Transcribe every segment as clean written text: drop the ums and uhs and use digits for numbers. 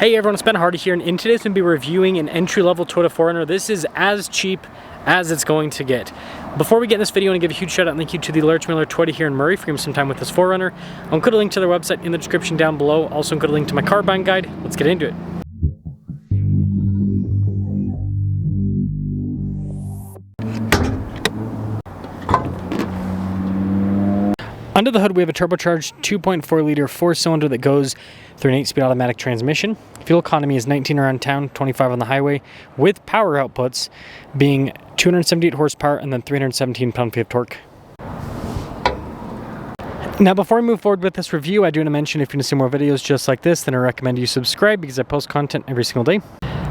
Hey everyone, it's Ben Hardy here, and in today's going to be reviewing an entry-level Toyota 4Runner. This is as cheap as it's going to get. Before we get in this video, I want to give a huge shout out and thank you to the Large Miller Toyota here in Murray for giving me some time with this 4Runner. I'll include a link to their website in the description down below. Also include a link to my car buying guide. Let's get into it. Under the hood, we have a turbocharged 2.4 liter 4-cylinder that goes through an 8-speed automatic transmission. Fuel economy is 19 around town, 25 on the highway, with power outputs being 278 horsepower and then 317 pound-feet of torque. Now, before I move forward with this review, I do want to mention if you want to see more videos just like this, then I recommend you subscribe because I post content every single day.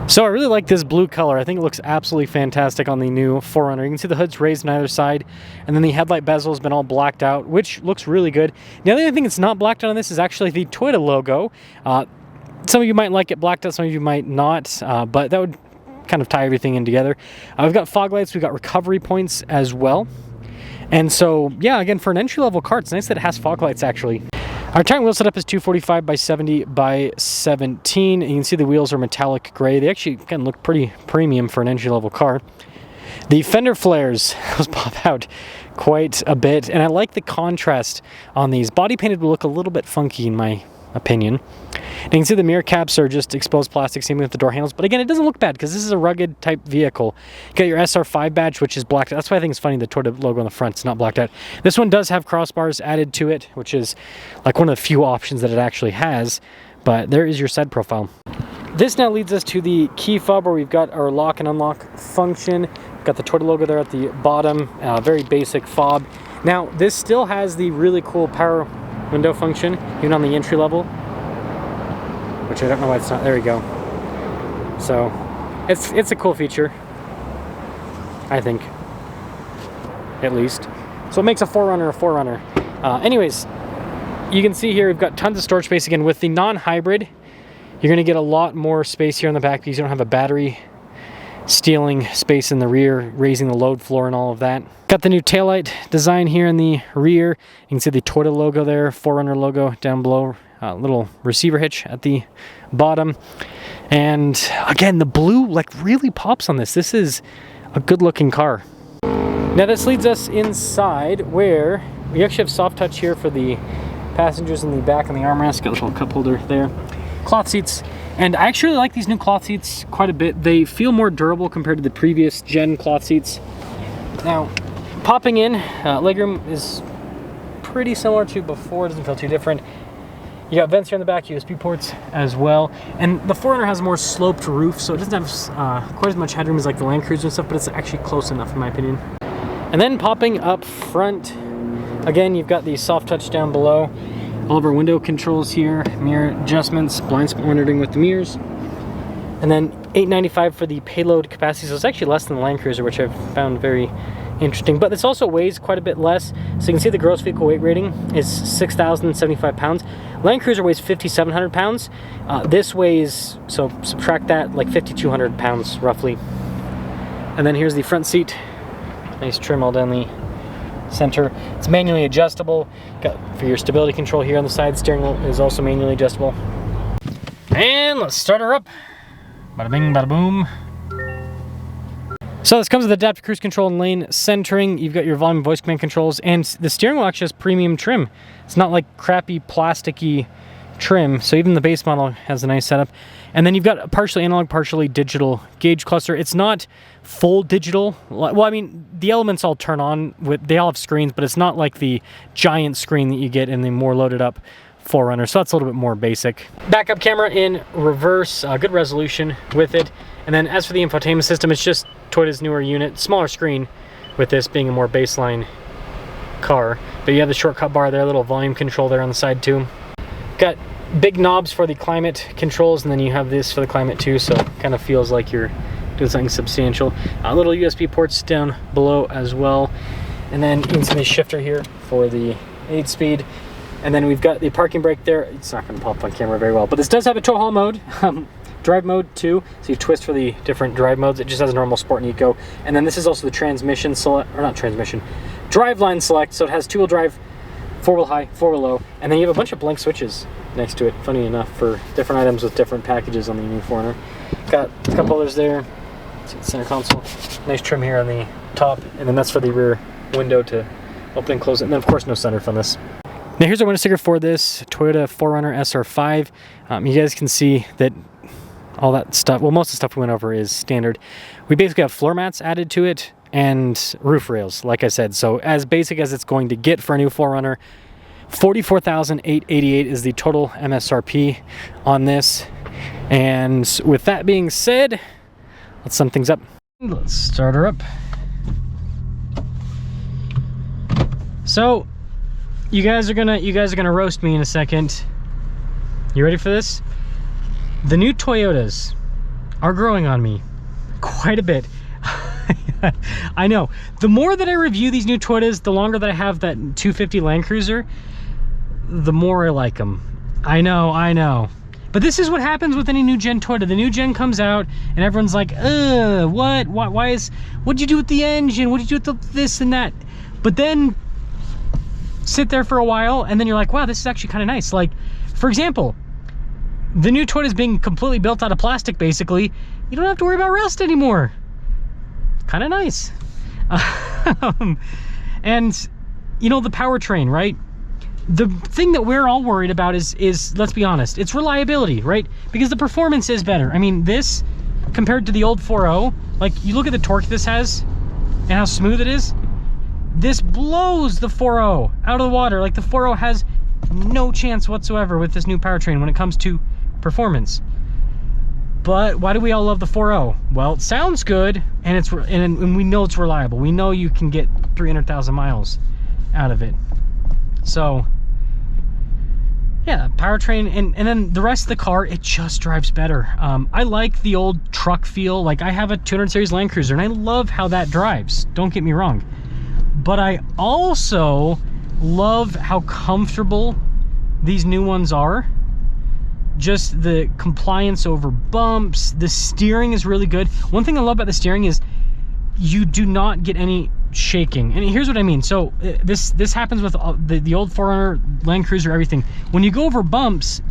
So I really like this blue color. I think it looks absolutely fantastic on the new 4Runner. You can see the hood's raised on either side, and then the headlight bezel has been all blacked out, which looks really good. The other thing that's not blacked out on this is actually the Toyota logo. Some of you might like it blacked out, some of you might not, but that would kind of tie everything in together. We've got fog lights, we've got recovery points as well. And so, yeah, again, for an entry-level car, it's nice that it has fog lights, actually. Our tire wheel setup is 245 by 70 by 17. And you can see the wheels are metallic gray. They actually can look pretty premium for an entry-level car. The fender flares, those pop out quite a bit, and I like the contrast on these. Body painted will look a little bit funky in my opinion. And you can see the mirror caps are just exposed plastic, same with the door handles. But again, it doesn't look bad because this is a rugged type vehicle. You got your SR5 badge, which is blacked out. That's why I think it's funny the Toyota logo on the front is not blacked out. This one does have crossbars added to it, which is like one of the few options that it actually has. But there is your side profile. This now leads us to the key fob where we've got our lock and unlock function. We've got the Toyota logo there at the bottom, very basic fob. Now, this still has the really cool power window function, even on the entry level, which I don't know why it's not. There we go. So it's a cool feature, I think, at least. So it makes a 4Runner a 4Runner. Anyways, you can see here we've got tons of storage space. Again, with the non-hybrid, you're going to get a lot more space here on the back because you don't have a battery stealing space in the rear, raising the load floor and all of that. Got the new taillight design here in the rear. You can see the Toyota logo there, 4Runner logo down below, little receiver hitch at the bottom. And again, the blue like really pops on this. This is a good looking car. Now this leads us inside where we actually have soft touch here for the passengers in the back and the armrest. Got a little cup holder there. Cloth seats. And I actually like these new cloth seats quite a bit. They feel more durable compared to the previous gen cloth seats. Now, popping in, legroom is pretty similar to before. It doesn't feel too different. You got vents here in the back, USB ports as well. And the 4Runner has a more sloped roof, so it doesn't have quite as much headroom as like the Land Cruiser and stuff, but it's actually close enough in my opinion. And then popping up front, again, you've got the soft touch down below. All of our window controls here, mirror adjustments, blind spot monitoring with the mirrors. And then $895 for the payload capacity, so it's actually less than the Land Cruiser, which I've found very interesting. But this also weighs quite a bit less. So you can see the gross vehicle weight rating is 6,075 pounds. Land Cruiser weighs 5,700 pounds. This weighs, so subtract that, like 5,200 pounds roughly. And then here's the front seat. Nice trim all down the center. It's manually adjustable. Got for your stability control here on the side. Steering wheel is also manually adjustable. And let's start her up. Bada bing, bada boom. So this comes with adaptive cruise control and lane centering. You've got your volume voice command controls, and the steering wheel actually has premium trim. It's not like crappy plasticky trim, so even the base model has a nice setup. And then you've got a partially analog, partially digital gauge cluster. It's not full digital. Well, I mean, the elements all turn on. They all have screens, but it's not like the giant screen that you get in the more loaded up 4Runner, so that's a little bit more basic. Backup camera in reverse, good resolution with it. And then as for the infotainment system, it's just Toyota's newer unit, smaller screen with this being a more baseline car. But you have the shortcut bar there, a little volume control there on the side too. Got big knobs for the climate controls, and then you have this for the climate too, so it kind of feels like you're doing something substantial. Little USB ports down below as well. And then you can see the shifter here for the 8-speed. And then we've got the parking brake there. It's not going to pop on camera very well, but this does have a tow haul mode, drive mode too. So you twist for the different drive modes. It just has a normal, sport, and eco. And then this is also the transmission select, or not transmission, drive line select. So it has 2-wheel drive, 4-wheel high, 4-wheel low, and then you have a bunch of blank switches next to it, funny enough, for different items with different packages on the new 4Runner. Got a couple others there. See the center console. Nice trim here on the top, and then that's for the rear window to open and close it. And then, of course, no sunroof on this. Now, here's our window sticker for this Toyota 4Runner SR5. You guys can see that all that stuff, well, most of the stuff we went over is standard. We basically have floor mats added to it and roof rails, like I said. So as basic as it's going to get for a new 4Runner. $44,888 is the total MSRP on this. And with that being said, let's sum things up. Let's start her up. So you guys are gonna roast me in a second. You ready for this? The new Toyotas are growing on me quite a bit. I know. The more that I review these new Toyotas, the longer that I have that 250 Land Cruiser, the more I like them. I know. But this is what happens with any new gen Toyota. The new gen comes out and everyone's like, what'd you do with the engine? What'd you do with this and that? But then sit there for a while and then you're like, wow, this is actually kind of nice. Like, for example, the new Toyota is being completely built out of plastic, basically. You don't have to worry about rust anymore. Kind of nice. And, you know, the powertrain, right? The thing that we're all worried about is, let's be honest, it's reliability, right? Because the performance is better. I mean, this, compared to the old 4.0, like, you look at the torque this has and how smooth it is. This blows the 4.0 out of the water. Like, the 4.0 has no chance whatsoever with this new powertrain when it comes to performance. But why do we all love the 4.0? Well, it sounds good, and we know it's reliable. We know you can get 300,000 miles out of it. So, yeah, powertrain, and then the rest of the car, it just drives better. I like the old truck feel. Like, I have a 200 series Land Cruiser, and I love how that drives. Don't get me wrong. But I also love how comfortable these new ones are. Just the compliance over bumps. The steering is really good. One thing I love about the steering is you do not get any shaking. And here's what I mean. So this happens with the old 4Runner, Land Cruiser, everything. When you go over bumps,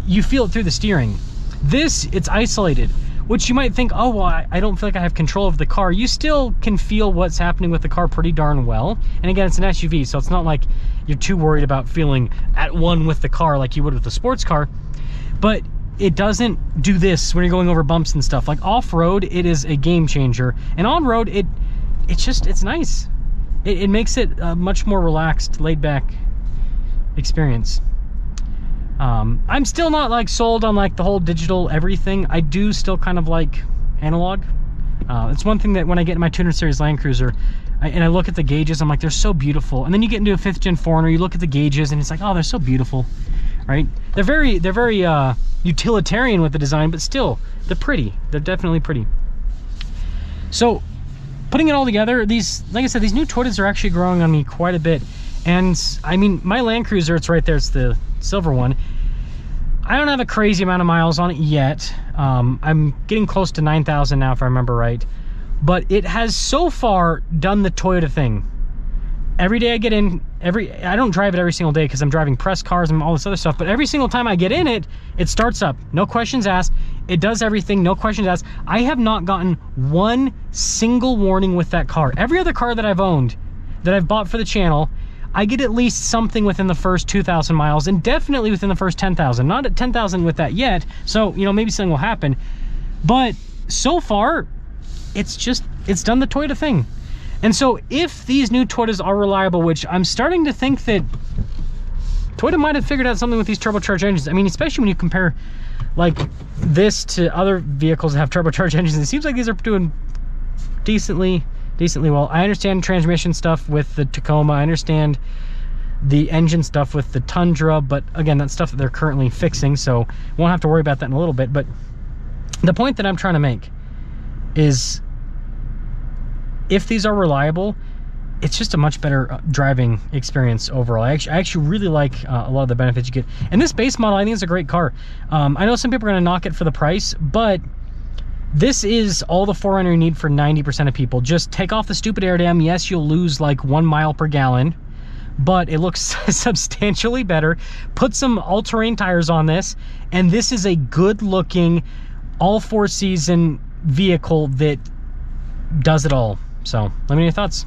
you feel it through the steering. This, it's isolated, which you might think, oh, well, I don't feel like I have control of the car. You still can feel what's happening with the car pretty darn well. And again, it's an SUV, so it's not like you're too worried about feeling at one with the car like you would with a sports car. But it doesn't do this when you're going over bumps and stuff. Like off-road, it is a game changer. And on-road, it's nice. It makes it a much more relaxed, laid-back experience. I'm still not like sold on like the whole digital everything. I do still kind of like analog. It's one thing that when I get in my 200 series Land Cruiser and I look at the gauges, I'm like, they're so beautiful. And then you get into a 5th gen 4Runner, you look at the gauges and it's like, oh, they're so beautiful, right? They're very utilitarian with the design, but still, they're pretty. They're definitely pretty. So putting it all together, these, like I said, these new Toyotas are actually growing on me quite a bit. And I mean, my Land Cruiser, it's right there, it's the silver one. I don't have a crazy amount of miles on it yet. I'm getting close to 9,000 now, if I remember right. But it has so far done the Toyota thing. Every day I get in, I don't drive it every single day because I'm driving press cars and all this other stuff, but every single time I get in it, it starts up. No questions asked. It does everything, no questions asked. I have not gotten one single warning with that car. Every other car that I've owned, that I've bought for the channel, I get at least something within the first 2,000 miles and definitely within the first 10,000. Not at 10,000 with that yet, so, you know, maybe something will happen. But so far, it's done the Toyota thing. And so if these new Toyotas are reliable, which I'm starting to think that Toyota might have figured out something with these turbocharged engines. I mean, especially when you compare like this to other vehicles that have turbocharged engines, it seems like these are doing decently well. I understand transmission stuff with the Tacoma. I understand the engine stuff with the Tundra, but again, that's stuff that they're currently fixing, so won't have to worry about that in a little bit. But the point that I'm trying to make is if these are reliable, it's just a much better driving experience overall. I actually really like a lot of the benefits you get. And this base model, I think, is a great car. I know some people are going to knock it for the price, but this is all the 4Runner you need for 90% of people. Just take off the stupid air dam. Yes, you'll lose like 1 mile per gallon, but it looks substantially better. Put some all-terrain tires on this, and this is a good-looking, all-four-season vehicle that does it all. So let me know your thoughts.